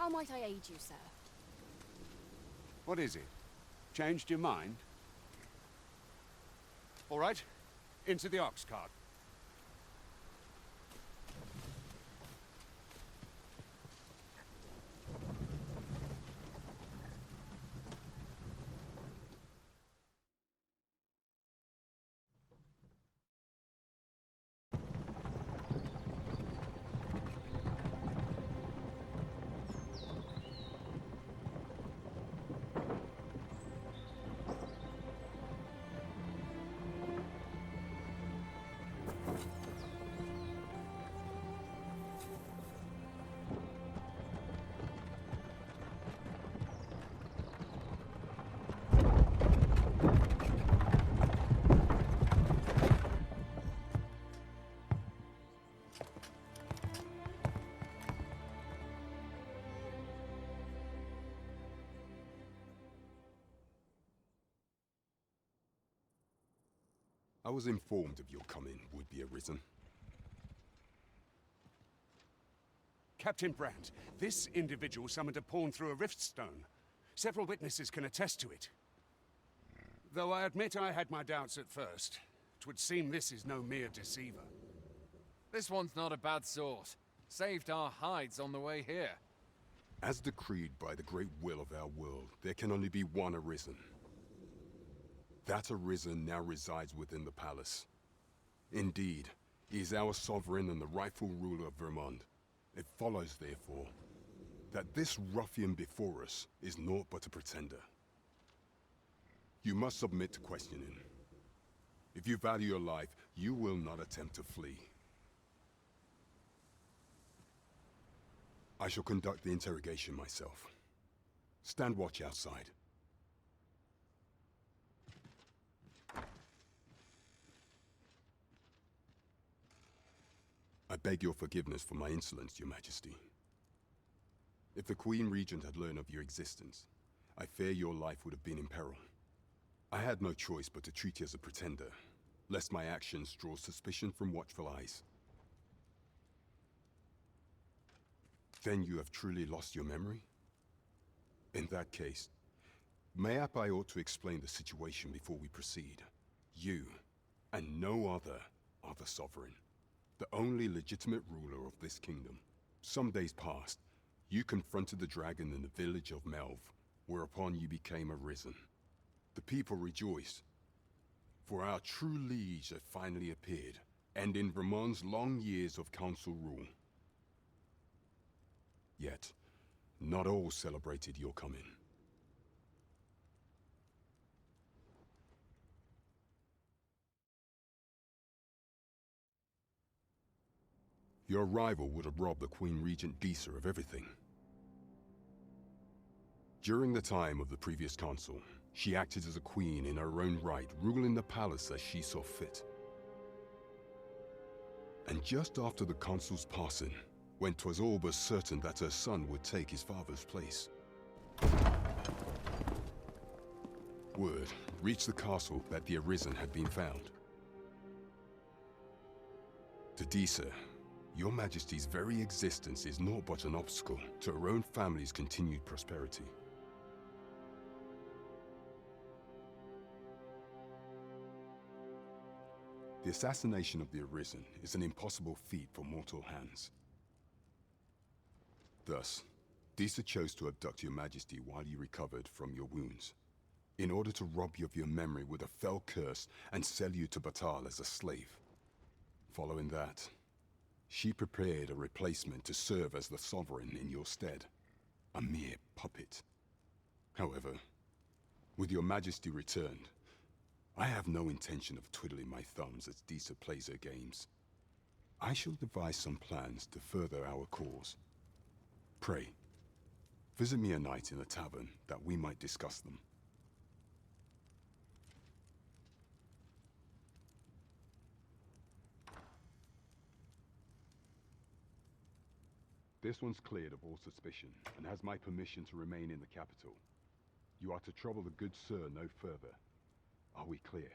How might I aid you, sir? What is it? Changed your mind? All right, into the ox cart. I was informed of your coming would be arisen. Captain Brandt, this individual summoned a pawn through a rift stone. Several witnesses can attest to it. Though I admit I had my doubts at first. 'Twould seem this is no mere deceiver. This one's not a bad sort. Saved our hides on the way here. As decreed by the great will of our world, there can only be one arisen. That arisen now resides within the palace. Indeed, he is our sovereign and the rightful ruler of Vermont. It follows, therefore, that this ruffian before us is naught but a pretender. You must submit to questioning. If you value your life, you will not attempt to flee. I shall conduct the interrogation myself. Stand watch outside. I beg your forgiveness for my insolence, Your Majesty. If the Queen Regent had learned of your existence, I fear your life would have been in peril. I had no choice but to treat you as a pretender, lest my actions draw suspicion from watchful eyes. Then you have truly lost your memory? In that case, mayhap I ought to explain the situation before we proceed. You, and no other, are the sovereign. The only legitimate ruler of this kingdom. Some days past, you confronted the dragon in the village of Melv, whereupon you became arisen. The people rejoiced, for our true liege had finally appeared, ending Vermont's long years of council rule. Yet, not all celebrated your coming. Your arrival would have robbed the Queen Regent Disa of everything. During the time of the previous consul, she acted as a queen in her own right, ruling the palace as she saw fit. And just after the consul's passing, when 'twas all but certain that her son would take his father's place, word reached the castle that the Arisen had been found. To Disa, Your Majesty's very existence is naught but an obstacle to her own family's continued prosperity. The assassination of the Arisen is an impossible feat for mortal hands. Thus, Disa chose to abduct Your Majesty while you recovered from your wounds, in order to rob you of your memory with a fell curse and sell you to Batal as a slave. Following that, she prepared a replacement to serve as the sovereign in your stead, a mere puppet. However, with Your Majesty returned, I have no intention of twiddling my thumbs as Disa plays her games. I shall devise some plans to further our cause. Pray, visit me a night in the tavern that we might discuss them. This one's cleared of all suspicion, and has my permission to remain in the capital. You are to trouble the good sir no further. Are we clear?